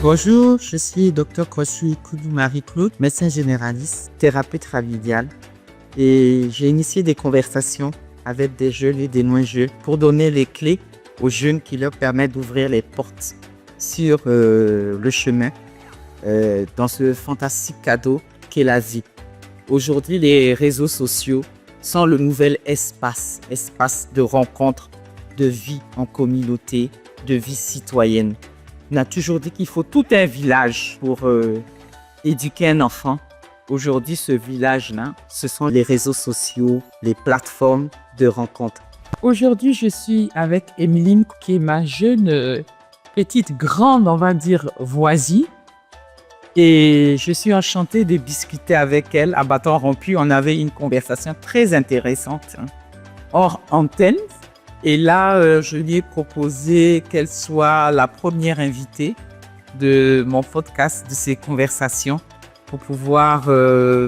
Bonjour, je suis Dr Kosui Koudou Marie-Claude, médecin généraliste, thérapeute familial, et j'ai initié des conversations avec des jeunes et des moins-jeunes pour donner les clés aux jeunes qui leur permettent d'ouvrir les portes sur le chemin dans ce fantastique cadeau qu'est la vie. Aujourd'hui, les réseaux sociaux sont le nouvel espace de rencontre, de vie en communauté, de vie citoyenne. On a toujours dit qu'il faut tout un village pour éduquer un enfant. Aujourd'hui, ce village-là, ce sont les réseaux sociaux, les plateformes de rencontre. Aujourd'hui, je suis avec Emeline, qui est ma jeune, petite, grande, on va dire, voisine. Et je suis enchantée de discuter avec elle. À bâton rompu, on avait une conversation très intéressante, hors antenne. Et là, je lui ai proposé qu'elle soit la première invitée de mon podcast, de ces conversations, pour pouvoir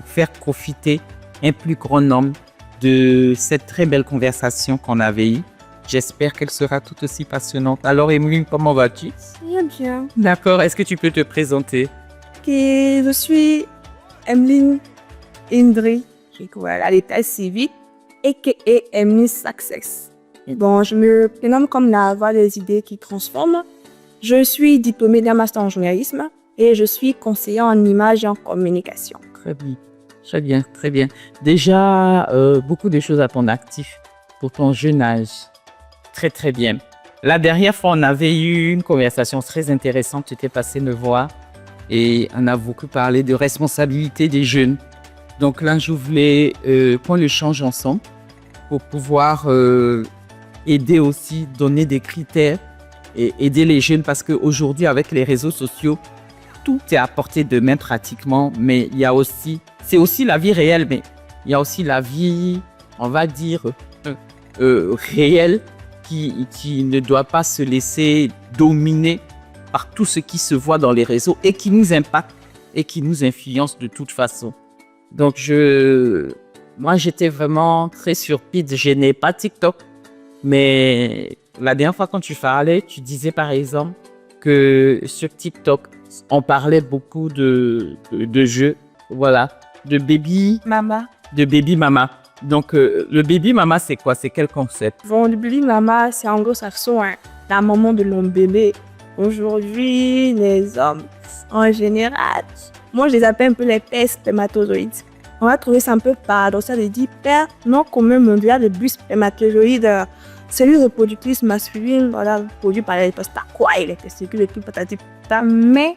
faire profiter un plus grand nombre de cette très belle conversation qu'on avait eue. J'espère qu'elle sera tout aussi passionnante. Alors, Emeline, comment vas-tu? Très bien. D'accord. Est-ce que tu peux te présenter? Ok, je suis Emeline Indri, qui est à l'état civil, a.k.a. Emeline Success. Bon, je me prénomme comme la voix des idées qui transforment. Je suis diplômée d'un master en journalisme et je suis conseillère en images et en communication. Très bien. Très bien, très bien. Déjà, beaucoup de choses à ton actif pour ton jeune âge. Très, très bien. La dernière fois, on avait eu une conversation très intéressante. Tu étais passé me voir et on a beaucoup parlé de responsabilité des jeunes. Donc là, je voulais qu'on le change ensemble pour pouvoir aider aussi, donner des critères et aider les jeunes parce qu'aujourd'hui, avec les réseaux sociaux, tout est à portée de main pratiquement, mais il y a aussi, c'est aussi la vie réelle, mais il y a aussi la vie, on va dire, réelle qui ne doit pas se laisser dominer par tout ce qui se voit dans les réseaux et qui nous impacte et qui nous influence de toute façon. Donc, moi, j'étais vraiment très surprise. Je n'ai pas TikTok, mais la dernière fois quand tu parlais, tu disais par exemple que sur TikTok, on parlait beaucoup de jeux, voilà, de baby Mama. Donc, le baby mama, c'est quoi? C'est quel concept? Bon, le baby mama, c'est anglo-saxon, hein, la maman de l'homme bébé. Aujourd'hui, les hommes, en général, moi, je les appelle un peu les pères spermatozoïdes. On va trouver ça un peu paradoxal de dire père non commun mondial de bus spermatozoïde, cellules reproductrices masculines, voilà, produit par les quoi, les testicules et tout, patati patata. Mais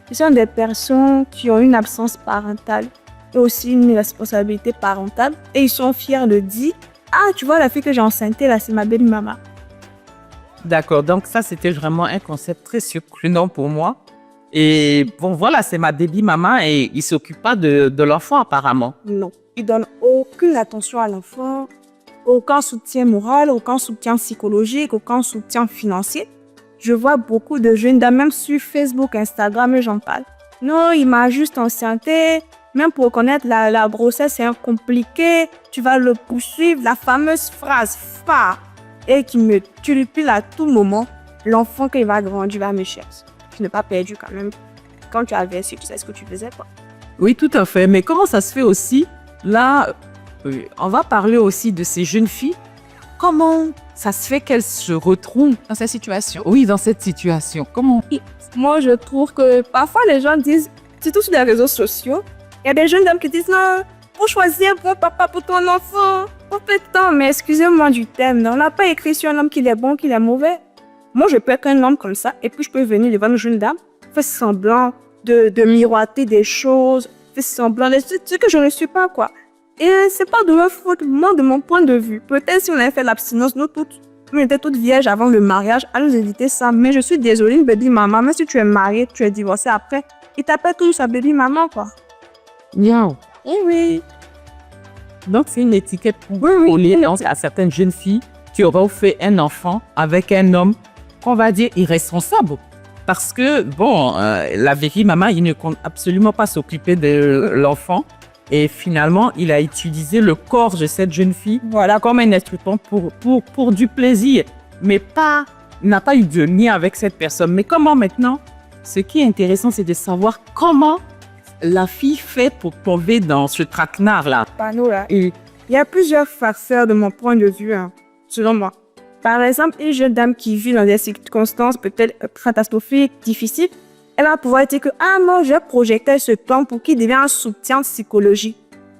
ce sont des personnes qui ont une absence parentale et aussi une responsabilité parentale et ils sont fiers de dire ah, tu vois, la fille que j'ai enceintée là, c'est ma belle maman. D'accord, donc ça, c'était vraiment un concept très surprenant pour moi. Et bon, voilà, c'est ma baby maman et il ne s'occupe pas de l'enfant apparemment. Non, il ne donne aucune attention à l'enfant, aucun soutien moral, aucun soutien psychologique, aucun soutien financier. Je vois beaucoup de jeunes, même sur Facebook, Instagram, j'en parle. Non, il m'a juste enceinté. Même pour connaître la grossesse, c'est compliqué. Tu vas le poursuivre. La fameuse phrase phare et qui me turlupine à tout moment. L'enfant, quand il va grandir, va me chercher. Tu n'es pas perdu quand même. Quand tu avais su, tu sais ce que tu faisais, quoi. Oui, tout à fait. Mais comment ça se fait aussi? Là, on va parler aussi de ces jeunes filles. Comment ça se fait qu'elles se retrouvent Dans cette situation. Oui, dans cette situation. Comment? Moi, je trouve que parfois les gens disent, surtout sur les réseaux sociaux, il y a des jeunes dames qui disent non, pour choisir un bon papa pour ton enfant. En fait, non, mais excusez-moi du terme, on n'a pas écrit sur un homme qu'il est bon, qu'il est mauvais. Moi, je peux être un homme comme ça et puis je peux venir devant une jeune dame, faire semblant de miroiter des choses, faire semblant de ce que je ne suis pas, quoi. Et c'est pas de leur faute, moi, de mon point de vue. Peut-être si on avait fait l'abstinence, nous toutes, on était toutes vierges avant le mariage, à nous éviter ça. Mais je suis désolée, une baby maman, même si tu es mariée, tu es divorcée après, il t'appelle toujours sa baby maman, quoi. Miaou. Eh oui. Donc, c'est une étiquette collée à certaines jeunes filles qui auraient fait un enfant avec un homme qu'on va dire irresponsable. Parce que, bon, la baby maman, il ne compte absolument pas s'occuper de l'enfant. Et finalement, il a utilisé le corps de cette jeune fille, voilà, comme un instrument pour du plaisir. Mais pas, il n'a pas eu de lien avec cette personne. Mais comment maintenant ce qui est intéressant, c'est de savoir comment la fille fait pour tomber dans ce traquenard-là. Panneau là. Et il y a plusieurs facteurs de mon point de vue, hein, selon moi. Par exemple, une jeune dame qui vit dans des circonstances peut-être catastrophiques, difficiles, elle va pouvoir dire que « Ah non, j'ai projeté ce plan pour qu'il devienne un soutien psychologique. »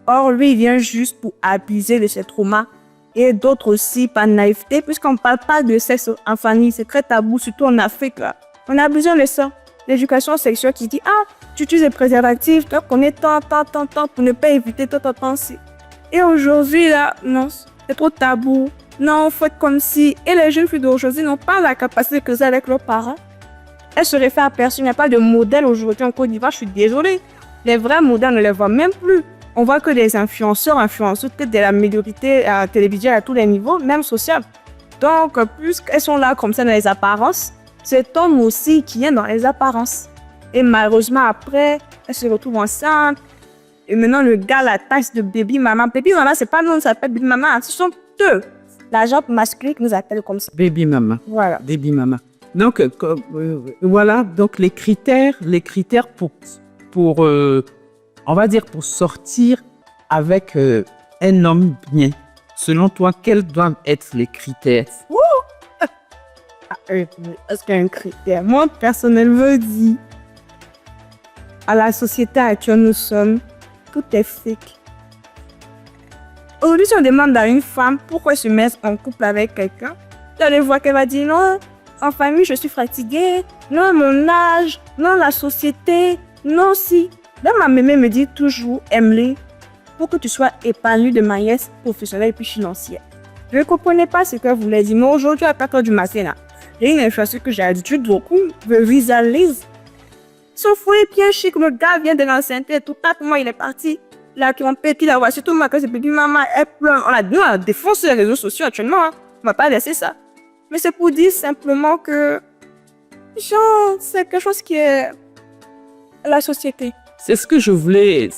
Or, lui, il vient juste pour abuser de ses traumas. Et d'autres aussi, par naïveté, puisqu'on ne parle pas de sexe en famille, c'est très tabou, surtout en Afrique. Là. On a besoin de ça. L'éducation sexuelle qui dit « Ah, tu utilises des préservatifs, tu connais tant pour ne pas éviter tant. » Et aujourd'hui, là, non, c'est trop tabou. Non, faut être comme si. Et les jeunes filles d'aujourd'hui n'ont pas la capacité que ça avec leurs parents. Elles se réfèrent à personne. Il n'y a pas de modèle aujourd'hui en Côte d'Ivoire. Je suis désolée. Les vrais modèles, on ne les voit même plus. On voit que des influenceurs, peut-être de la minorité télévisuelle à tous les niveaux, même social. Donc, puisqu'elles sont là comme ça dans les apparences, cet homme aussi qui est dans les apparences. Et malheureusement, après, elles se retrouvent enceintes. Et maintenant, le gars la taxe de baby mama. Baby mama, c'est pas nous, ça s'appelle baby mama. Ce sont eux. L'agent masculin qui nous appelle comme ça. Baby mama. Voilà. Baby mama. Donc, voilà. Donc, les critères pour on va dire, pour sortir avec un homme bien. Selon toi, quels doivent être les critères? Est-ce qu'il y a un critère? Moi, personnellement, je dis, à la société actuelle, nous sommes, tout est fake. Aujourd'hui, si on demande à une femme pourquoi elle se met en couple avec quelqu'un, tu allais voir qu'elle va dire non, en famille, je suis fatiguée, non, mon âge, non, la société, non, si. Là, ma mémé me dit toujours, aime-les pour que tu sois épanoui de manière professionnelle et puis financière. Je ne comprenais pas ce qu'elle voulait dire, mais aujourd'hui, à 4 h du matin, là, j'ai une influenceuse que j'ai l'habitude beaucoup, je visualise. Son foyer est bien chic, le gars vient de l'enceinte, tout 4 mois, il est parti. La trompette, il a voici surtout ma c'est baby maman, elle pleure. On a défoncé les réseaux sociaux actuellement, hein. On va pas laisser ça. Mais c'est pour dire simplement que, genre, c'est quelque chose qui est la société. C'est ce que je voulais,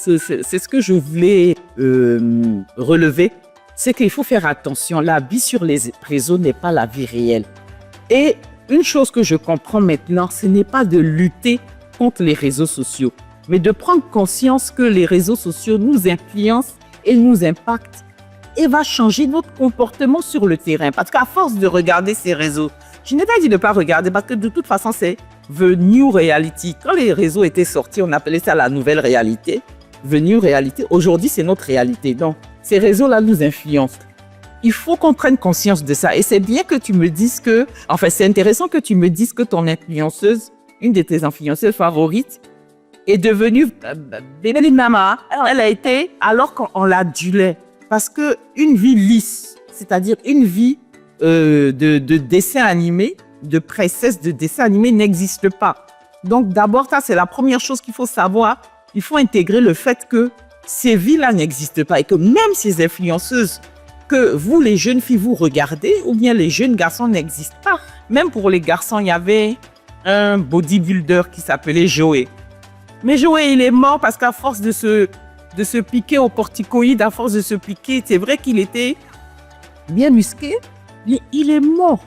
relever. C'est qu'il faut faire attention. La vie sur les réseaux n'est pas la vie réelle. Et une chose que je comprends maintenant, ce n'est pas de lutter contre les réseaux sociaux, mais de prendre conscience que les réseaux sociaux nous influencent et nous impactent et va changer notre comportement sur le terrain. Parce qu'à force de regarder ces réseaux, je n'ai pas dit de ne pas regarder parce que de toute façon, c'est the new reality. Quand les réseaux étaient sortis, on appelait ça la nouvelle réalité. The new reality. Aujourd'hui, c'est notre réalité. Donc, ces réseaux-là nous influencent. Il faut qu'on prenne conscience de ça. Et c'est bien que tu me dises que, enfin, c'est intéressant que tu me dises que ton influenceuse, une de tes influenceuses favorites, est devenue bébé de maman. Elle a été, alors qu'on l'adulait. Parce que une vie lisse, c'est-à-dire une vie de dessin animé, de princesse de dessin animé n'existe pas. Donc d'abord, ça c'est la première chose qu'il faut savoir. Il faut intégrer le fait que ces vies-là n'existent pas et que même ces influenceuses que vous, les jeunes filles, vous regardez ou bien les jeunes garçons n'existent pas. Même pour les garçons, il y avait un bodybuilder qui s'appelait Joey. Mais Joey, il est mort parce qu'à force de se piquer au corticoïde, à force de se piquer, c'est vrai qu'il était bien musclé, mais il est mort.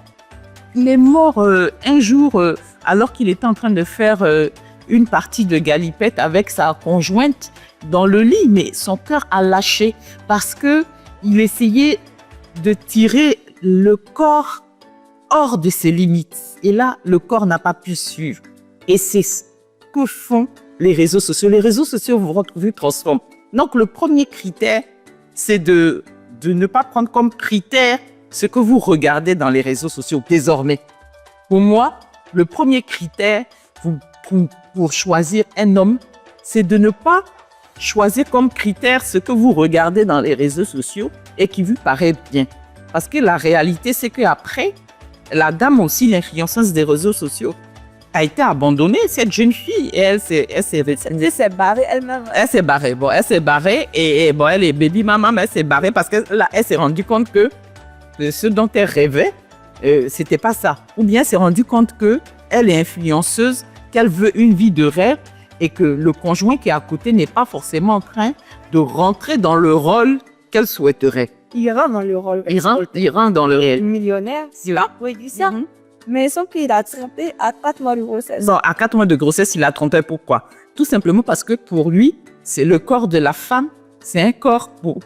Il est mort un jour alors qu'il était en train de faire une partie de galipette avec sa conjointe dans le lit. Mais son cœur a lâché parce qu'il essayait de tirer le corps hors de ses limites. Et là, le corps n'a pas pu suivre. Et c'est ce que font les réseaux sociaux. Les réseaux sociaux vous transforment. Donc, le premier critère, c'est de ne pas prendre comme critère ce que vous regardez dans les réseaux sociaux désormais. Pour moi, le premier critère pour choisir un homme, c'est de ne pas choisir comme critère ce que vous regardez dans les réseaux sociaux et qui vous paraît bien. Parce que la réalité, c'est qu'après, la dame aussi, l'influenceuse des réseaux sociaux, a été abandonnée, cette jeune fille. Et elle s'est barrée elle-même. Elle s'est barrée. Bon, elle s'est barrée et bon, elle est baby maman, mais elle s'est barrée parce que là, elle s'est rendue compte que ce dont elle rêvait, c'était pas ça. Ou bien elle s'est rendue compte que elle est influenceuse, qu'elle veut une vie de rêve et que le conjoint qui est à côté n'est pas forcément en train de rentrer dans le rôle qu'elle souhaiterait. Il rentre dans le rôle. Il rentre dans le réel. Millionnaire. C'est là. Oui, dis ça. Mais son qu'il a trompé à 4 mois de grossesse. Bon, à 4 mois de grossesse, il a trompé. Pourquoi? Tout simplement parce que pour lui, c'est le corps de la femme. C'est un corps pour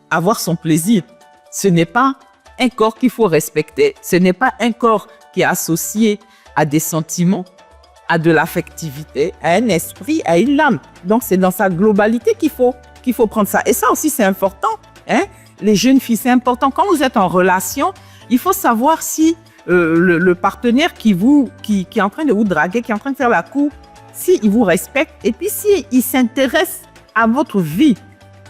avoir son plaisir. Ce n'est pas un corps qu'il faut respecter. Ce n'est pas un corps qui est associé à des sentiments, à de l'affectivité, à un esprit, à une âme. Donc, c'est dans sa globalité qu'il faut prendre ça. Et ça aussi, c'est important. Hein? Les jeunes filles, c'est important. Quand vous êtes en relation, il faut savoir si le partenaire qui est en train de vous draguer, qui est en train de faire la cour, s'il vous respecte et puis s'il s'intéresse à votre vie.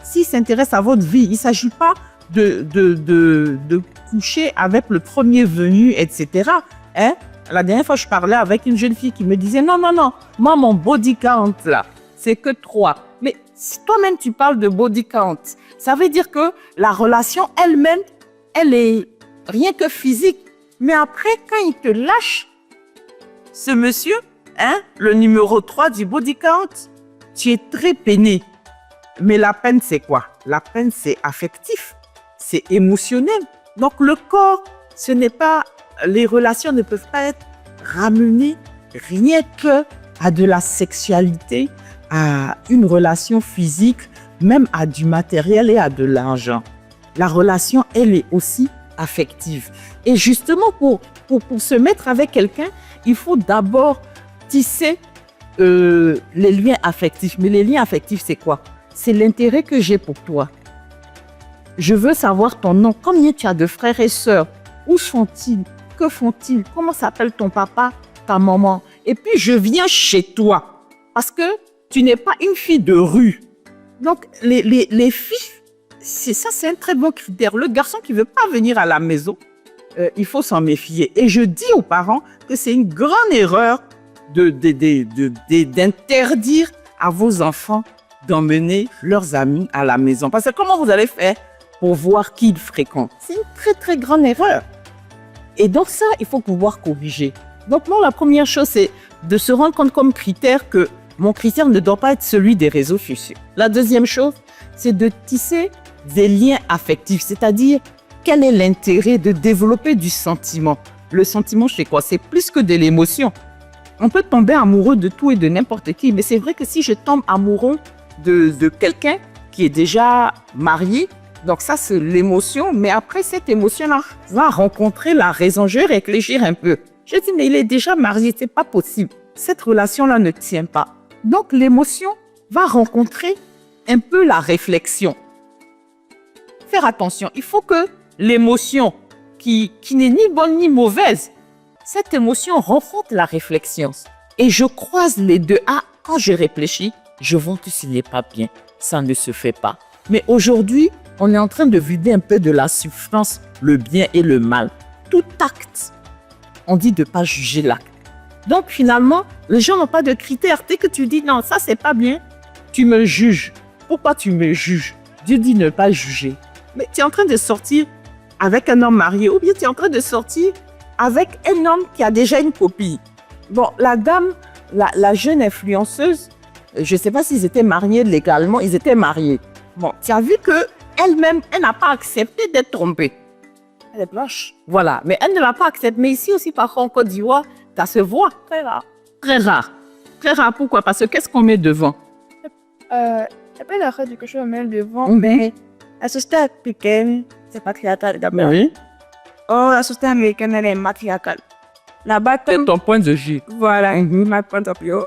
S'il s'intéresse à votre vie, il ne s'agit pas de coucher avec le premier venu, etc. Hein? La dernière fois, je parlais avec une jeune fille qui me disait non, moi, mon body count, là, c'est que 3. Mais si toi-même, tu parles de body count, ça veut dire que la relation elle-même, elle est rien que physique. Mais après, quand il te lâche, ce monsieur, hein, le numéro 3 du body count, tu es très peiné. Mais la peine, c'est quoi? La peine, c'est affectif, c'est émotionnel. Donc, le corps, ce n'est pas... Les relations ne peuvent pas être ramenées rien que à de la sexualité, à une relation physique, même à du matériel et à de l'argent. La relation, elle est aussi affective. Et justement, pour se mettre avec quelqu'un, il faut d'abord tisser les liens affectifs. Mais les liens affectifs, c'est quoi? C'est l'intérêt que j'ai pour toi. Je veux savoir ton nom. Combien tu as de frères et sœurs? Où sont-ils? Que font-ils? Comment s'appelle ton papa, ta maman? Et puis, je viens chez toi. Parce que tu n'es pas une fille de rue. Donc, les filles, c'est un très bon critère. Le garçon qui ne veut pas venir à la maison, il faut s'en méfier. Et je dis aux parents que c'est une grande erreur d'interdire à vos enfants d'emmener leurs amis à la maison. Parce que comment vous allez faire pour voir qui ils fréquentent? C'est une très, très grande erreur. Et donc ça, il faut pouvoir corriger. Donc moi, la première chose, c'est de se rendre compte comme critère que mon critère ne doit pas être celui des réseaux sociaux. La deuxième chose, c'est de tisser des liens affectifs, c'est-à-dire quel est l'intérêt de développer du sentiment. Le sentiment, c'est quoi? C'est plus que de l'émotion. On peut tomber amoureux de tout et de n'importe qui, mais c'est vrai que si je tombe amoureux de quelqu'un qui est déjà marié, donc ça, c'est l'émotion, mais après cette émotion-là va rencontrer la raison. Je vais réfléchir un peu. Je dis, mais il est déjà marié, c'est pas possible. Cette relation-là ne tient pas. Donc l'émotion va rencontrer un peu la réflexion. Faire attention, il faut que l'émotion qui n'est ni bonne ni mauvaise, cette émotion rencontre la réflexion. Et je croise les deux. Ah, quand je réfléchis, je vois que ce n'est pas bien. Ça ne se fait pas. Mais aujourd'hui, on est en train de vider un peu de la substance, le bien et le mal. Tout acte, on dit de ne pas juger l'acte. Donc finalement, les gens n'ont pas de critères. Dès que tu dis non, ça c'est pas bien, tu me juges. Pourquoi tu me juges? Dieu dit ne pas juger. Mais tu es en train de sortir avec un homme marié ou bien tu es en train de sortir avec un homme qui a déjà une copine. Bon, la dame, la jeune influenceuse, je ne sais pas s'ils étaient mariés légalement, ils étaient mariés. Bon, tu as vu que elle-même, elle n'a pas accepté d'être trompée. Elle est blanche. Voilà, mais elle ne l'a pas accepté. Mais ici aussi, par contre, en Côte d'Ivoire, ça se voit. Très rare. Très rare. Très rare, pourquoi? Parce que qu'est-ce qu'on met devant? Il n'y a pas d'arrêt que je mets devant, mais la société africaine, c'est patriarcal d'abord. Oui. Oh, la société américaine, elle est matriarcale. Là-bas, C'est ton point de vue. Voilà, my point of view.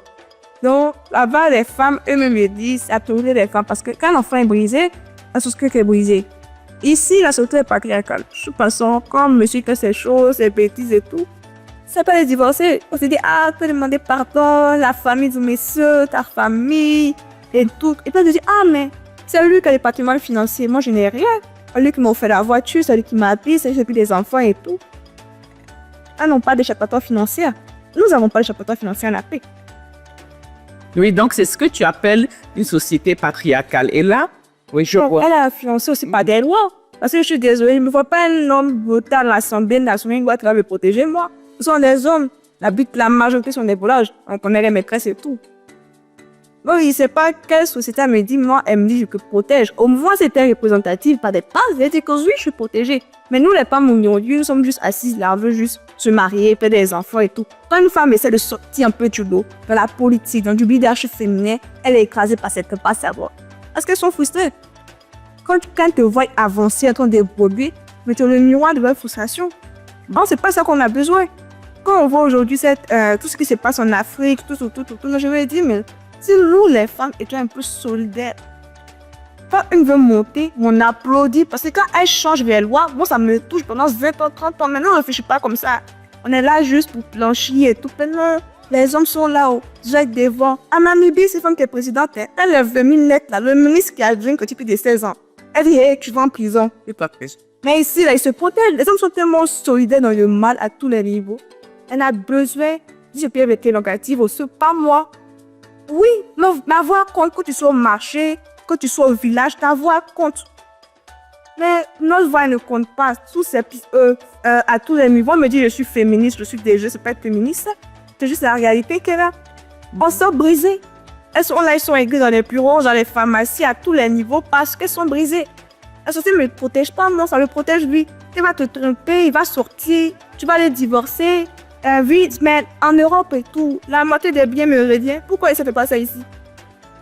Donc, là-bas, les femmes, eux-mêmes me disent, à tourner les femmes, parce que quand l'enfant est brisé, la société est brisée. Ici, la société est patriarcale. De toute façon, comme monsieur fait ses choses, ses bêtises et tout, c'est pas les divorcer. On se dit, ah, tu peux demander pardon, la famille de monsieur, ta famille, et tout. Et puis, on se dit, ah, mais c'est lui qui a le patrimoine financier. Moi, je n'ai rien. C'est lui qui m'a offert la voiture, c'est lui qui m'a habillé, c'est lui qui a pris des enfants et tout. Elles n'ont pas d'échappatoire financier. Nous n'avons pas d'échappatoire financier en la paix. Oui, donc c'est ce que tu appelles une société patriarcale. Et là, oui, je vois. Elle a influencé aussi par des lois. Parce que je suis désolée, je ne vois pas un homme voter à l'Assemblée nationale qui doit me protéger, moi. Ce sont des hommes. La majorité sont des volages. On connaît les maîtresses et tout. Bon, il ne sait pas quelle société elle me dit, moi, elle me dit, je te protège. Au moins, c'était représentatif par des bases. Elle dit que oui, je suis protégée. Mais nous, les femmes aujourd'hui, nous sommes juste assises là, on veut juste se marier, faire des enfants et tout. Quand une femme essaie de sortir un peu du lot, dans la politique, dans du leadership féminin, elle est écrasée par cette passe à voir. Parce qu'elles sont frustrées. Quand tu te vois avancer en train d'évoluer, mais tu as le miroir de leur frustration. Bon, c'est pas ça qu'on a besoin. Quand on voit aujourd'hui tout ce qui se passe en Afrique, tout, je me dis, mais si nous, les femmes, étions un peu solidaires, quand une veut monter, on applaudit, parce que quand elle change vers loi, moi, ça me touche pendant 20 ans, 30 ans. Maintenant, on ne réfléchit pas comme ça. On est là juste pour plancher et tout. Maintenant, les hommes sont là-haut, Jacques devant. À Namibie, c'est femme qui est présidente, hein. Elle est venue net, là, le ministre qui a vu que tu plus de 16 ans. Elle dit, hey, tu vas en prison. C'est pas prêt. Mais ici, là, ils se protègent. Les hommes sont tellement solidaires dans le mal à tous les niveaux. Elle a besoin, si je peux être locative aussi, pas moi. Oui, ma voix compte quand tu sois au marché, quand tu sois au village, ta voix compte. Mais notre voix ne compte pas. À tous les niveaux, on me dit je suis féministe, je suis déjà, c'est pas être féministe. C'est juste la réalité qu'elle a. On s'est brisé. Elles sont là, ils sont aiguës dans les bureaux, dans les pharmacies, à tous les niveaux, parce qu'elles sont brisées. La société ne le protège pas, moi, ça le protège lui. Il va te tromper, il va sortir, tu vas les divorcer. Oui, mais en Europe et tout, la moitié des biens me revient. Pourquoi ça ne fait pas ça ici?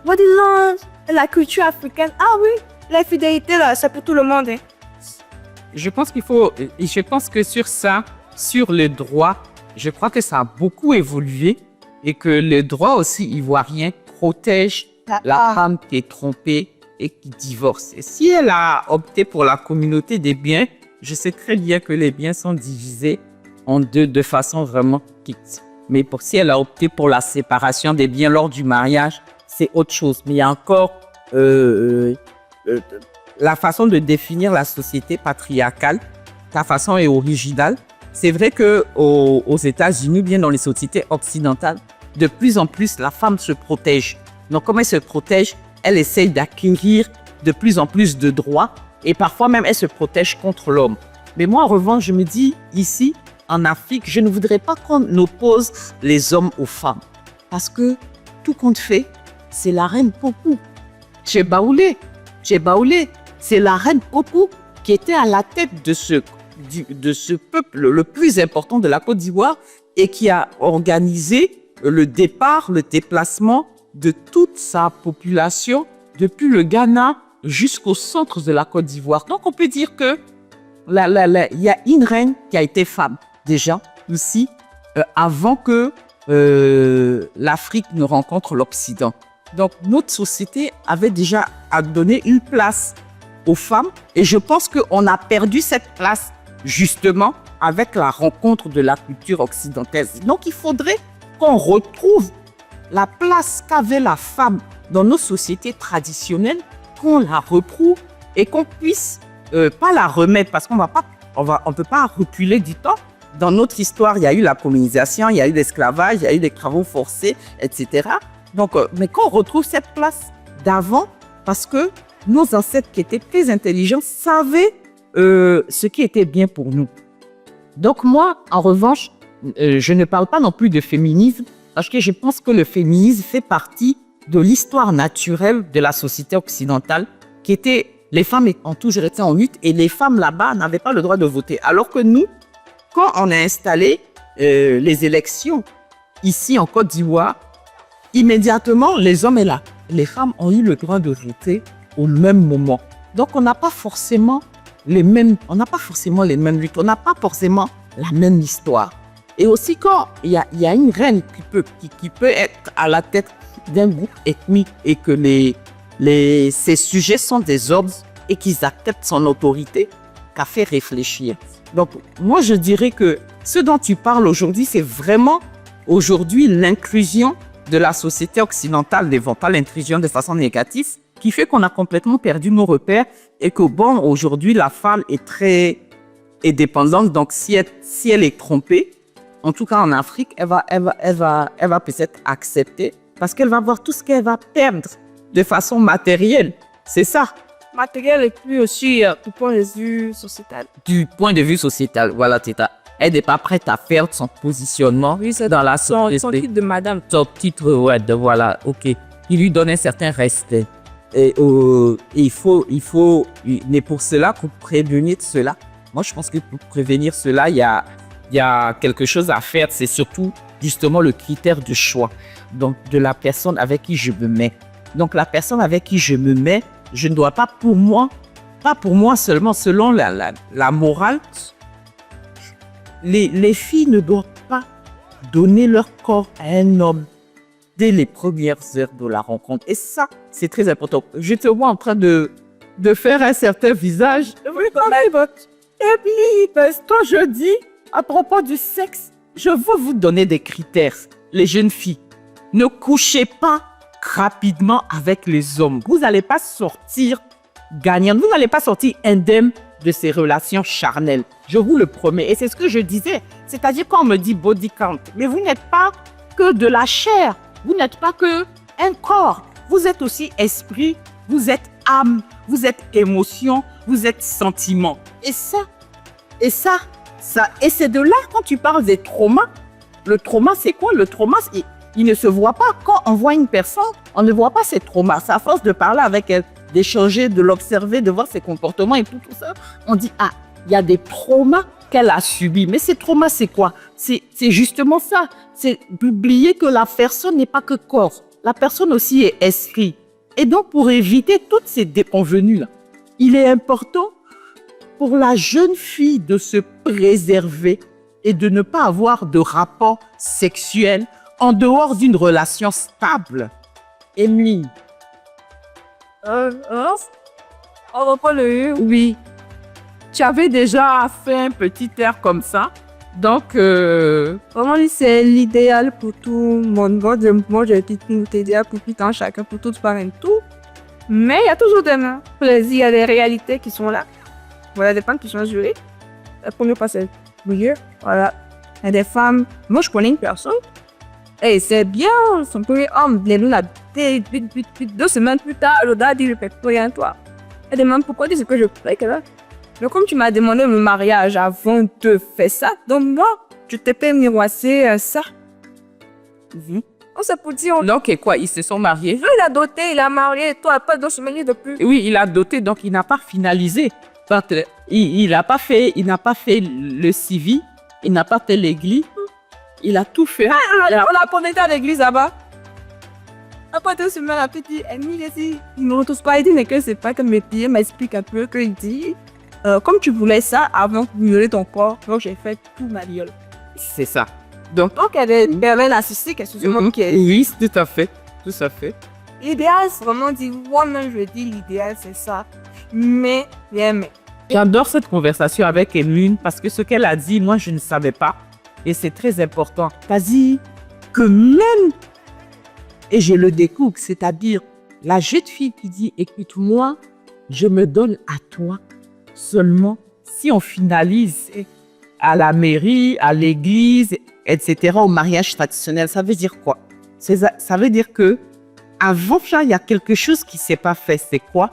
Moi, dis non, la culture africaine. Ah oui, la fidélité, là, c'est pour tout le monde. Hein. Je pense que sur ça, sur le droit, je crois que ça a beaucoup évolué et que le droit aussi ivoirien protège la femme qui est trompée et qui divorce. Et si elle a opté pour la communauté des biens, je sais très bien que les biens sont divisés en deux de façon vraiment quitte. Mais si elle a opté pour la séparation des biens lors du mariage, c'est autre chose. Mais il y a encore la façon de définir la société patriarcale. Ta façon est originale. C'est vrai que aux États-Unis, bien dans les sociétés occidentales, de plus en plus, la femme se protège. Donc, comme elle se protège, elle essaye d'acquérir de plus en plus de droits et parfois même, elle se protège contre l'homme. Mais moi, en revanche, je me dis, ici, en Afrique, je ne voudrais pas qu'on oppose les hommes aux femmes. Parce que tout compte fait, c'est la reine Popou. Chez Baoulé, c'est la reine Popou qui était à la tête de ce peuple le plus important de la Côte d'Ivoire et qui a organisé le déplacement de toute sa population depuis le Ghana jusqu'au centre de la Côte d'Ivoire. Donc, on peut dire que il y a une reine qui a été femme, déjà, aussi, avant que l'Afrique ne rencontre l'Occident. Donc, notre société avait déjà donné une place aux femmes et je pense qu'on a perdu cette place, justement, avec la rencontre de la culture occidentale. Donc, il faudrait qu'on retrouve la place qu'avait la femme dans nos sociétés traditionnelles, qu'on la retrouve et qu'on puisse pas la remettre parce qu'on on peut pas reculer du temps. Dans notre histoire, il y a eu la colonisation, il y a eu l'esclavage, il y a eu les travaux forcés, etc. Donc, mais qu'on retrouve cette place d'avant parce que nos ancêtres qui étaient très intelligents savaient ce qui était bien pour nous. Donc moi, en revanche, je ne parle pas non plus de féminisme parce que je pense que le féminisme fait partie de l'histoire naturelle de la société occidentale qui était, les femmes ont toujours été en lutte et les femmes là-bas n'avaient pas le droit de voter. Alors que nous, quand on a installé les élections ici en Côte d'Ivoire, immédiatement, les hommes et les femmes ont eu le droit de voter au même moment. Donc, on n'a pas forcément les mêmes luttes, on n'a pas forcément la même histoire. Et aussi, quand il y a une reine qui peut être à la tête d'un groupe ethnique et que ses sujets sont des ordres et qu'ils acceptent son autorité, qu'à faire réfléchir. Donc, moi, je dirais que ce dont tu parles aujourd'hui, c'est vraiment aujourd'hui l'inclusion de la société occidentale, n'évoque pas l'intrusion de façon négative, qui fait qu'on a complètement perdu nos repères et que bon, aujourd'hui, la femme est très dépendante. Donc, si elle est trompée, en tout cas en Afrique, elle va peut-être accepter parce qu'elle va voir tout ce qu'elle va perdre de façon matérielle. C'est ça. Matériel et puis aussi du point de vue sociétal. Du point de vue sociétal, voilà, Teta. Elle n'est pas prête à faire son positionnement oui, c'est dans la société. Son titre de madame. Son titre, ouais, voilà, ok. qui lui donne un certain respect. Et mais pour cela, pour prévenir cela, moi je pense que pour prévenir cela, il y a quelque chose à faire. C'est surtout justement le critère de choix. Donc de la personne avec qui je me mets. Donc la personne avec qui je me mets, je ne dois pas pour moi seulement, selon la morale, les filles ne doivent pas donner leur corps à un homme dès les premières heures de la rencontre. Et ça, c'est très important. Je te vois en train de faire un certain visage. Oui, et puis, quand je dis à propos du sexe, je veux vous donner des critères. Les jeunes filles, ne couchez pas rapidement avec les hommes. Vous n'allez pas sortir gagnant. Vous n'allez pas sortir indemne de ces relations charnelles. Je vous le promets. Et c'est ce que je disais. C'est-à-dire quand on me dit body count, mais vous n'êtes pas que de la chair. Vous n'êtes pas que un corps. Vous êtes aussi esprit, vous êtes âme, vous êtes émotion, vous êtes sentiment. Et c'est de là quand tu parles des traumas. Le trauma, c'est quoi? Le trauma, il ne se voit pas. Quand on voit une personne, on ne voit pas ses traumas. C'est à force de parler avec elle, d'échanger, de l'observer, de voir ses comportements et tout ça. On dit, ah, il y a des traumas qu'elle a subis. Mais ces traumas, c'est quoi? C'est justement ça. C'est d'oublier que la personne n'est pas que corps. La personne aussi est esprit. Et donc, pour éviter toutes ces déconvenues-là, il est important pour la jeune fille de se préserver et de ne pas avoir de rapport sexuel en dehors d'une relation stable. Emily. On reprend le Oui. Tu avais déjà fait un petit air comme ça. Donc, vraiment, c'est l'idéal pour tout le monde. Moi, j'ai dit l'idéal pour tout le temps, chacun, pour tout parents, tout. Mais il y a toujours des plaisirs, il y a des réalités qui sont là. Voilà, des femmes qui sont jurées. La première fois, c'est milieu. Voilà. Il y a des femmes. Moi, je connais une personne. Et c'est bien, son premier homme, les loups, 2 semaines plus tard, le gars dit, je ne fais plus rien, toi. Elle demande pourquoi tu sais que je fais que là. Mais comme tu m'as demandé le mariage avant de faire ça, donc moi, je t'ai pas miroiter ça. On s'est pour dire. Donc, et quoi, ils se sont mariés? Il a doté, il a marié, toi, pas 2 semaines depuis. Oui, il a doté, donc il n'a pas finalisé. Il n'a pas fait le civil, il n'a pas fait l'église, il a tout fait. On a connecté à l'église là-bas. Après 2 semaines, la petite Emile dit, ils ne tous pas, il dit, mais que c'est pas que mes pieds m'expliquent un peu, qu'il dit, comme tu voulais ça avant de violer ton corps, donc j'ai fait tout ma viole. C'est ça. Donc, elle est narcissique, excusez-moi. Oui, tout à fait. Tout à fait. L'idéal, c'est vraiment dire, moi-même, je dis, l'idéal, c'est ça. Mais. J'adore cette conversation avec Emeline parce que ce qu'elle a dit, moi, je ne savais pas. Et c'est très important. Tu as dit que même, et je le découvre, c'est-à-dire la jeune fille qui dit, écoute-moi, je me donne à toi seulement si on finalise à la mairie, à l'église, etc., au mariage traditionnel. Ça veut dire quoi? Ça veut dire que avant ça, il y a quelque chose qui ne s'est pas fait. C'est quoi?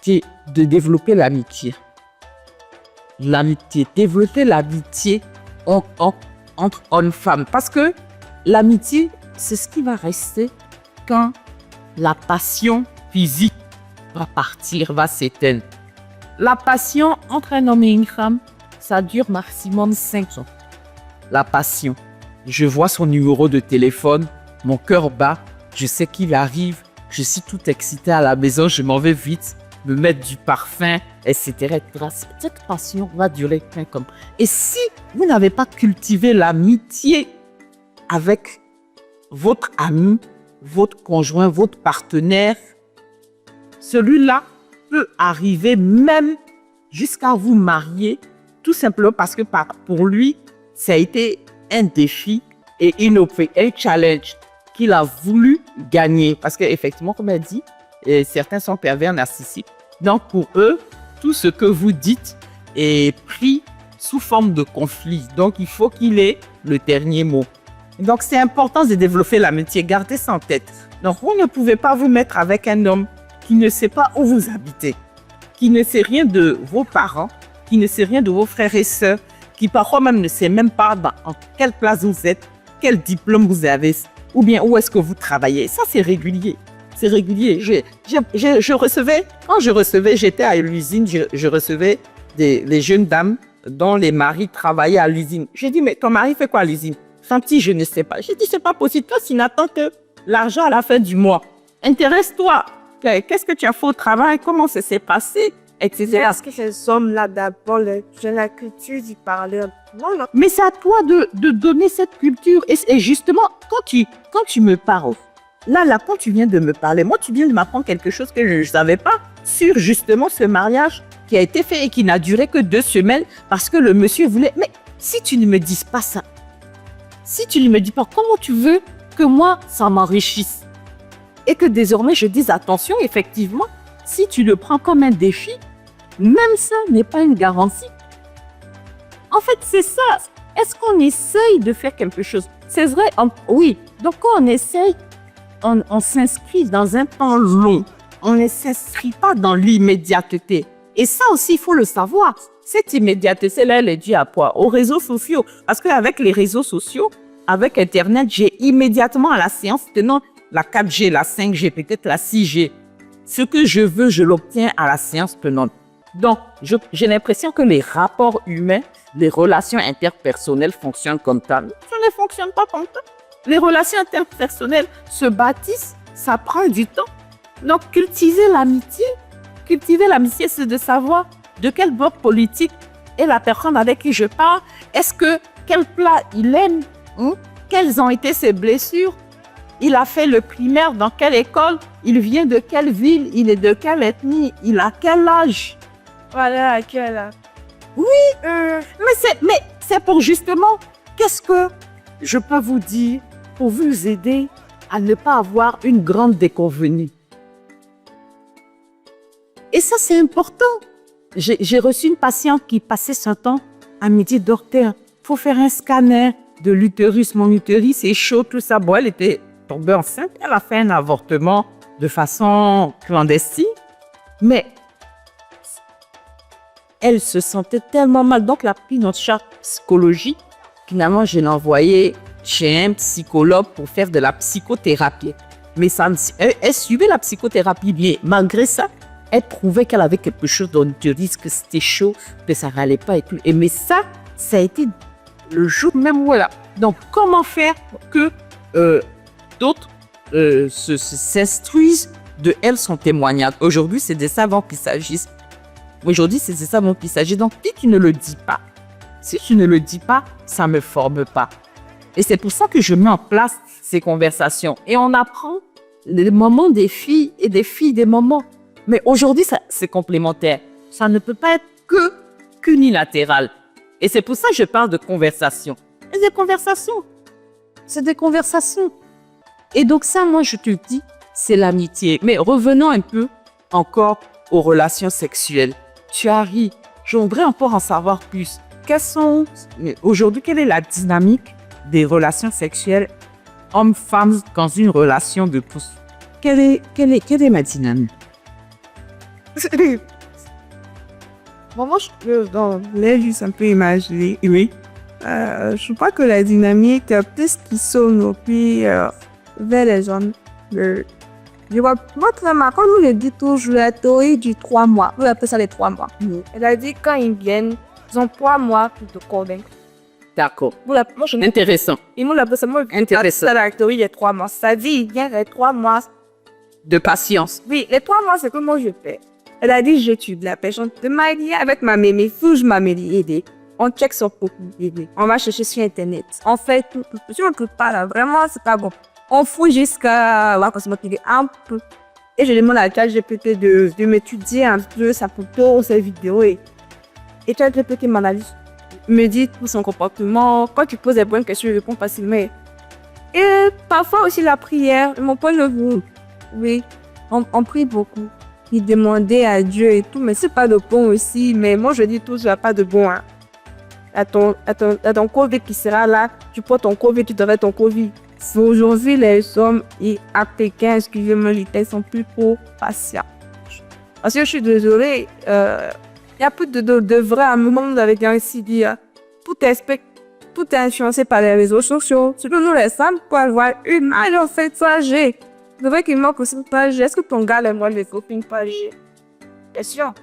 C'est de développer l'amitié. L'amitié, développer l'amitié entre hommes-femmes. Parce que l'amitié, c'est ce qui va rester quand la passion physique va partir, va s'éteindre. La passion entre un homme et une femme, ça dure maximum 5 ans. La passion. Je vois son numéro de téléphone, mon cœur bat, je sais qu'il arrive, je suis tout excité à la maison, je m'en vais vite, me mettre du parfum, etc. Cette passion va durer 5 ans. Et si vous n'avez pas cultivé l'amitié avec votre ami, votre conjoint, votre partenaire, celui-là peut arriver même jusqu'à vous marier, tout simplement parce que pour lui, ça a été un défi et un challenge qu'il a voulu gagner. Parce qu'effectivement, comme elle dit, certains sont pervers narcissiques. Donc pour eux, tout ce que vous dites est pris sous forme de conflit. Donc il faut qu'il ait le dernier mot. Donc c'est important de développer l'amitié, gardez ça en tête. Donc vous ne pouvez pas vous mettre avec un homme qui ne sait pas où vous habitez, qui ne sait rien de vos parents, qui ne sait rien de vos frères et sœurs, qui parfois même ne sait même pas en quelle place vous êtes, quel diplôme vous avez. ou bien où est-ce que vous travaillez. Ça, c'est régulier. C'est régulier. Je recevais, quand je recevais, j'étais à l'usine, je recevais les jeunes dames dont les maris travaillaient à l'usine. J'ai dit, mais ton mari fait quoi à l'usine? Santi, je ne sais pas. J'ai dit, c'est pas possible. Toi, s'il n'attend que l'argent à la fin du mois, intéresse-toi. Qu'est-ce que tu as fait au travail? Comment ça s'est passé? Etc. Est-ce que ces hommes-là, d'abord, j'ai la culture d'y parler? Non. Mais c'est à toi de donner cette culture. Et justement, quand tu me parles, là, quand tu viens de me parler, moi, tu viens de m'apprendre quelque chose que je ne savais pas sur justement ce mariage qui a été fait et qui n'a duré que 2 semaines parce que le monsieur voulait... Mais si tu ne me dis pas ça, si tu ne me dis pas comment tu veux que moi, ça m'enrichisse et que désormais, je dise attention, effectivement, si tu le prends comme un défi, même ça n'est pas une garantie. En fait, c'est ça. Est-ce qu'on essaye de faire quelque chose? C'est vrai, oui. Donc, quand on essaye, on s'inscrit dans un temps long. On ne s'inscrit pas dans l'immédiateté. Et ça aussi, il faut le savoir. Cette immédiateté-là, elle est due à quoi? Aux réseaux sociaux. Parce qu'avec les réseaux sociaux, avec Internet, j'ai immédiatement à la séance tenant la 4G, la 5G, peut-être la 6G. Ce que je veux, je l'obtiens à la séance tenante. Donc, j'ai l'impression que les rapports humains, les relations interpersonnelles fonctionnent comme ça. Ça ne fonctionne pas comme ça. Les relations interpersonnelles se bâtissent, ça prend du temps. Donc, cultiver l'amitié, c'est de savoir de quel bloc politique est la personne avec qui je parle. Quel plat il aime? Quelles ont été ses blessures? Il a fait le primaire dans quelle école? Il vient de quelle ville? Il est de quelle ethnie? Il a quel âge? Voilà, à quel âge? Oui, mais c'est pour justement, qu'est-ce que je peux vous dire pour vous aider à ne pas avoir une grande déconvenue? Et ça, c'est important. J'ai reçu une patiente qui passait son temps à me dire, docteur, il faut faire un scanner de l'utérus. Mon utérus est chaud, tout ça. Bon, elle était tombée enceinte. Elle a fait un avortement de façon clandestine. Mais elle se sentait tellement mal. Donc, elle a pris notre charte psychologique. Finalement, je l'ai envoyée chez un psychologue pour faire de la psychothérapie. Mais elle suivait la psychothérapie bien. Malgré ça, elle trouvait qu'elle avait quelque chose dans l'utérus, que c'était chaud, que ça n'allait pas et tout. Mais ça a été le jour même où elle a. Donc, comment faire pour que d'autres s'instruisent de elle, son témoignage? Aujourd'hui, c'est de ça dont il s'agit. Aujourd'hui, c'est de ça dont il s'agit. Donc, si tu ne le dis pas, ça ne me forme pas. Et c'est pour ça que je mets en place ces conversations. Et on apprend les moments des filles et des filles des moments. Mais aujourd'hui, c'est complémentaire. Ça ne peut pas être qu'unilatéral. Et c'est pour ça que je parle de conversation. Et des conversations. C'est des conversations. Et donc ça, moi, je te dis, c'est l'amitié. Mais revenons un peu encore aux relations sexuelles. Tu as ri. J'aimerais encore en savoir plus. Aujourd'hui, quelle est la dynamique des relations sexuelles hommes-femmes dans une relation de pouce? Quelle est ma dynamique? Bon, moi, dans les juste un peu imaginer. Oui. Je crois que la dynamique, plus qui sonne vers les hommes. Je vois très mal. Quand nous le dit toujours, la théorie du 3 mois. On appelle ça les 3 mois. Elle a dit quand ils viennent, ils ont 3 mois pour te convaincre. D'accord. Intéressant. Intéressant. C'est la théorie des 3 mois. Ça dit, il vient les 3 mois. De patience. Oui, les 3 mois, c'est que moi je fais. Elle a dit, j'étudie la personne. De marier avec ma mémé, faut que je m'améliore. On check son profil. On va chercher sur Internet. On fait tout. Si on ne trouve pas là, vraiment, c'est pas bon. On fouille jusqu'à un peu. Et je demande à ChatGPT de m'étudier un peu sa photo, ses vidéos. Et ChatGPT m'analyse. Me dit tout son comportement. Quand tu poses des bonnes questions, je réponds facilement. Et parfois aussi la prière. Mon point de vue. Oui, on prie beaucoup. Il demandait à Dieu et tout, mais c'est pas de bon aussi. Mais moi, je dis toujours, pas de bon. Hein. À ton Covid qui sera là, tu prends ton Covid, tu devrais ton Covid. Aujourd'hui, les hommes africains, excusez-moi, ils sont plus trop patients. Parce que je suis désolée, il y a plus de vrai à un moment, vous avez ainsi dit, tout tout est influencé par les réseaux sociaux. Surtout nous les femmes, pour avoir une image en fait âgée. C'est vrai qu'il manque aussi une page. Est-ce que ton gars aimerait les copines page? Question.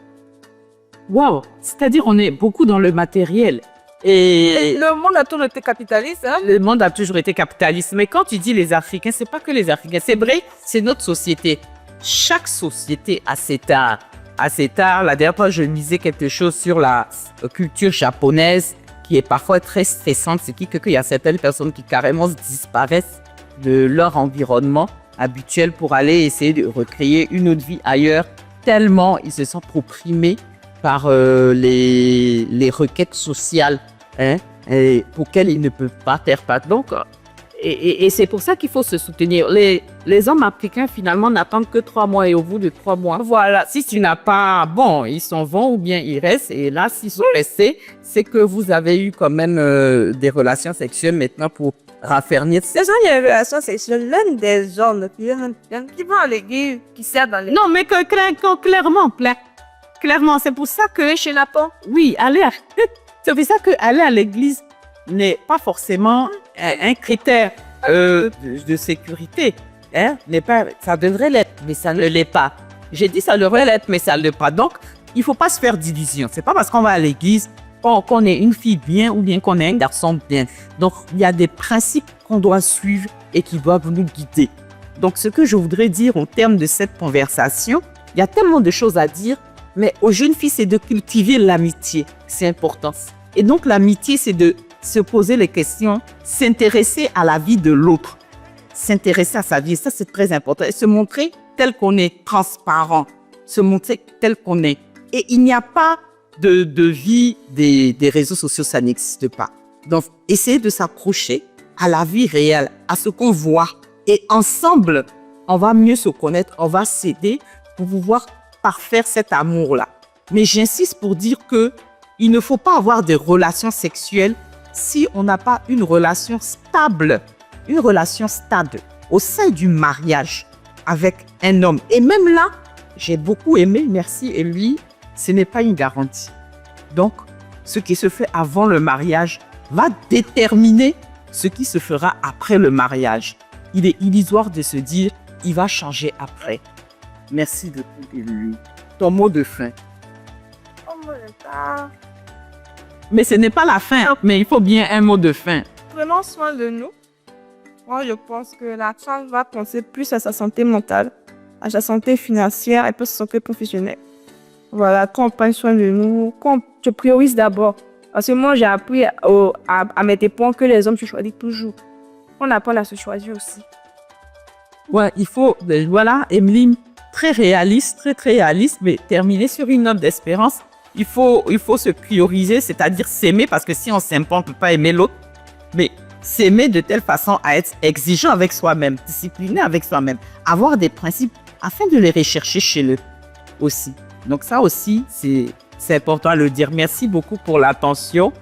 Wow, c'est-à-dire on est beaucoup dans le matériel. Et Le monde a toujours été capitaliste, hein? le monde a toujours été capitaliste. Mais quand tu dis les Africains, c'est pas que les Africains. C'est vrai, c'est notre société. Chaque société a cet art. A cet art. La dernière fois, je lisais quelque chose sur la culture japonaise qui est parfois très stressante. C'est qu'il y a certaines personnes qui carrément disparaissent de leur environnement habituel pour aller essayer de recréer une autre vie ailleurs, tellement ils se sentent opprimés par les requêtes sociales, hein, auxquelles ils ne peuvent pas faire part. Donc, et c'est pour ça qu'il faut se soutenir. Les hommes africains, finalement, n'attendent que 3 mois et au bout de 3 mois, voilà, si tu n'as pas, bon, ils s'en vont ou bien ils restent. Et là, s'ils sont restés, c'est que vous avez eu quand même des relations sexuelles maintenant pour raffermir. Les gens, il y a une relation sexuelle, l'un des hommes qui vont à l'église, qui sert dans les... Non, mais clairement, c'est pour ça que Chez Napon. oui, c'est pour ça que aller à l'église n'est pas forcément un critère de sécurité. Hein? Ça devrait l'être, mais ça ne l'est pas. J'ai dit ça devrait l'être, mais ça ne l'est pas. Donc, il ne faut pas se faire d'illusions. C'est pas parce qu'on va à l'église qu'on est une fille bien ou bien qu'on est un garçon bien. Donc, il y a des principes qu'on doit suivre et qui doivent nous guider. Donc, ce que je voudrais dire au terme de cette conversation, il y a tellement de choses à dire, mais aux jeunes filles, c'est de cultiver l'amitié. C'est important. Et donc, l'amitié, c'est de se poser les questions, s'intéresser à la vie de l'autre, s'intéresser à sa vie. Ça, c'est très important. Et se montrer tel qu'on est, transparent, se montrer tel qu'on est. Et il n'y a pas de vie des réseaux sociaux, ça n'existe pas. Donc, essayez de s'approcher à la vie réelle, à ce qu'on voit. Et ensemble, on va mieux se connaître, on va s'aider pour pouvoir parfaire cet amour-là. Mais j'insiste pour dire que il ne faut pas avoir des relations sexuelles si on n'a pas une relation stable au sein du mariage avec un homme. Et même là, j'ai beaucoup aimé, merci, et lui, ce n'est pas une garantie. Donc, ce qui se fait avant le mariage va déterminer ce qui se fera après le mariage. Il est illusoire de se dire, il va changer après. Merci de tout, Émilie. Ton mot de fin. Oh mon Dieu. Mais ce n'est pas la fin, mais il faut bien un mot de fin. Prenons soin de nous. Moi, je pense que la femme va penser plus à sa santé mentale, à sa santé financière et plus à sa santé professionnelle. Voilà, qu'on prenne soin de nous, qu'on te priorise d'abord. Parce que moi, j'ai appris à mes dépens que les hommes se choisissent toujours. On apprend à se choisir aussi. Ouais, il faut, voilà, Emeline, très réaliste, mais terminer sur une note d'espérance. Il faut se prioriser, c'est-à-dire s'aimer, parce que si on s'aime pas, on ne peut pas aimer l'autre. Mais s'aimer de telle façon à être exigeant avec soi-même, discipliné avec soi-même, avoir des principes afin de les rechercher chez eux aussi. Donc ça aussi, c'est important à le dire. Merci beaucoup pour l'attention.